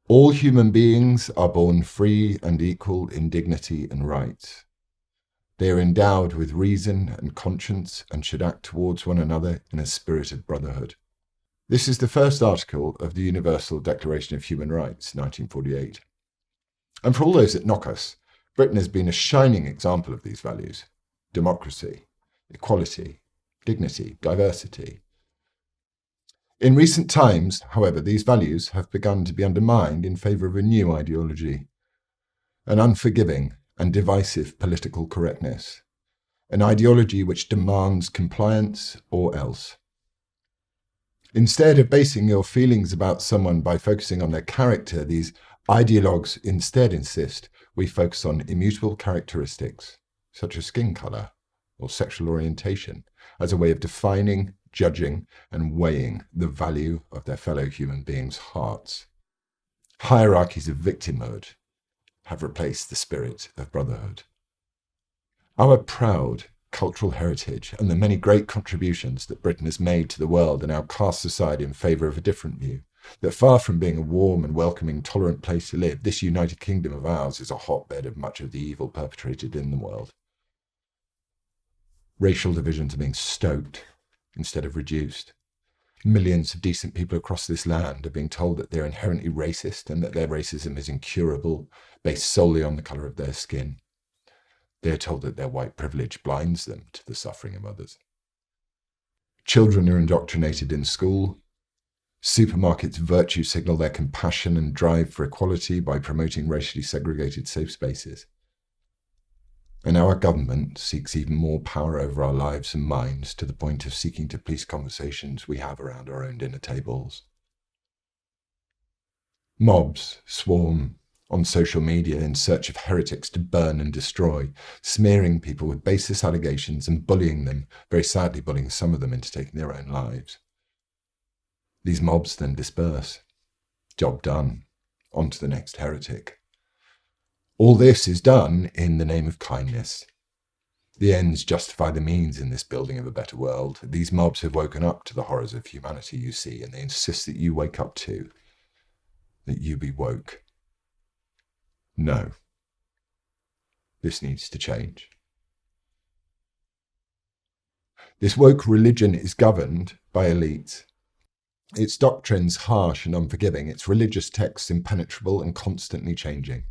All human beings are born free and equal in dignity and rights. They are endowed with reason and conscience and should act towards one another in a spirit of brotherhood. This is the first article of the Universal Declaration of Human Rights, 1948. And for all those that knock us, Britain has been a shining example of these values: democracy, equality, dignity, diversity. In recent times, however, these values have begun to be undermined in favour of a new ideology, an unforgiving and divisive political correctness, an ideology which demands compliance or else. Instead of basing your feelings about someone by focusing on their character, these ideologues instead insist we focus on immutable characteristics, such as skin colour or sexual orientation, as a way of defining, judging, and weighing the value of their fellow human beings' hearts. Hierarchies of victimhood have replaced the spirit of brotherhood. Our proud cultural heritage and the many great contributions that Britain has made to the world are now cast aside in favour of a different view, that far from being a warm and welcoming, tolerant place to live, this United Kingdom of ours is a hotbed of much of the evil perpetrated in the world. Racial divisions are being stoked instead of reduced. Millions of decent people across this land are being told that they're inherently racist and that their racism is incurable, based solely on the colour of their skin. They're told that their white privilege blinds them to the suffering of others. Children are indoctrinated in school. Supermarkets virtue signal their compassion and drive for equality by promoting racially segregated safe spaces. And our government seeks even more power over our lives and minds, to the point of seeking to police conversations we have around our own dinner tables. Mobs swarm on social media in search of heretics to burn and destroy, smearing people with baseless allegations and bullying them, very sadly bullying some of them into taking their own lives. These mobs then disperse. Job done. On to the next heretic. All this is done in the name of kindness. The ends justify the means in this building of a better world. These mobs have woken up to the horrors of humanity, you see, and they insist that you wake up too, that you be woke. No. This needs to change. This woke religion is governed by elites. Its doctrines harsh and unforgiving, its religious texts impenetrable and constantly changing.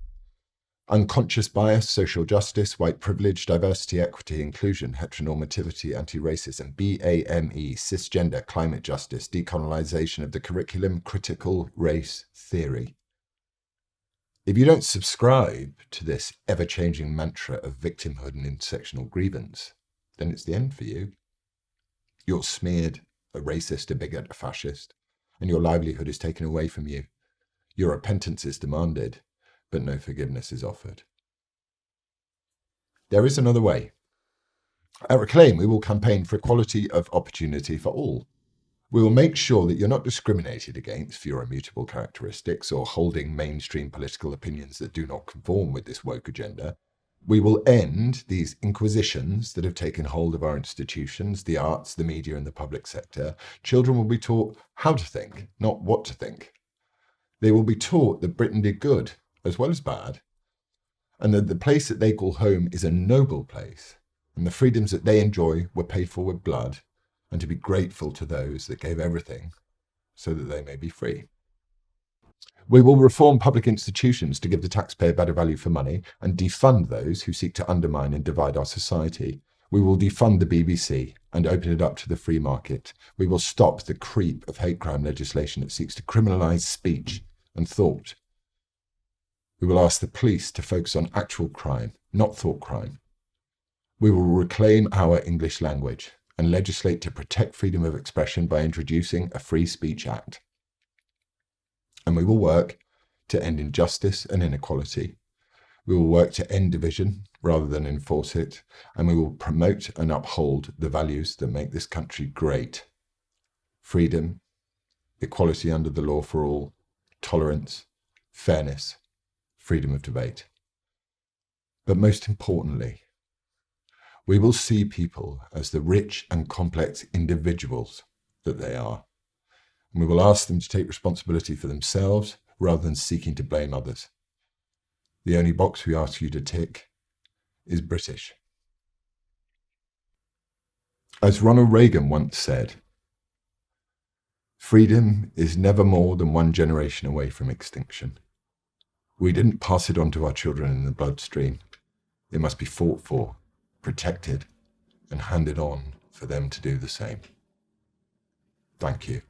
Unconscious bias, social justice, white privilege, diversity, equity, inclusion, heteronormativity, anti-racism, BAME, cisgender, climate justice, decolonization of the curriculum, critical race theory. If you don't subscribe to this ever-changing mantra of victimhood and intersectional grievance, then it's the end for you. You're smeared a racist, a bigot, a fascist, and your livelihood is taken away from you. Your repentance is demanded, but no forgiveness is offered. There is another way. At Reclaim, we will campaign for equality of opportunity for all. We will make sure that you're not discriminated against for your immutable characteristics or holding mainstream political opinions that do not conform with this woke agenda. We will end these inquisitions that have taken hold of our institutions, the arts, the media, and the public sector. Children will be taught how to think, not what to think. They will be taught that Britain did good as well as bad, and that the place that they call home is a noble place, and the freedoms that they enjoy were paid for with blood, and to be grateful to those that gave everything so that they may be free. We will reform public institutions to give the taxpayer better value for money and defund those who seek to undermine and divide our society. We will defund the BBC and open it up to the free market. We will stop the creep of hate crime legislation that seeks to criminalise speech and thought. We will ask the police to focus on actual crime, not thought crime. We will reclaim our English language and legislate to protect freedom of expression by introducing a Free Speech Act. And we will work to end injustice and inequality. We will work to end division rather than enforce it, and we will promote and uphold the values that make this country great: freedom, equality under the law for all, tolerance, fairness, freedom of debate. But most importantly, we will see people as the rich and complex individuals that they are. And we will ask them to take responsibility for themselves, rather than seeking to blame others. The only box we ask you to tick is British. As Ronald Reagan once said, freedom is never more than one generation away from extinction. We didn't pass it on to our children in the bloodstream. It must be fought for, protected, and handed on for them to do the same. Thank you.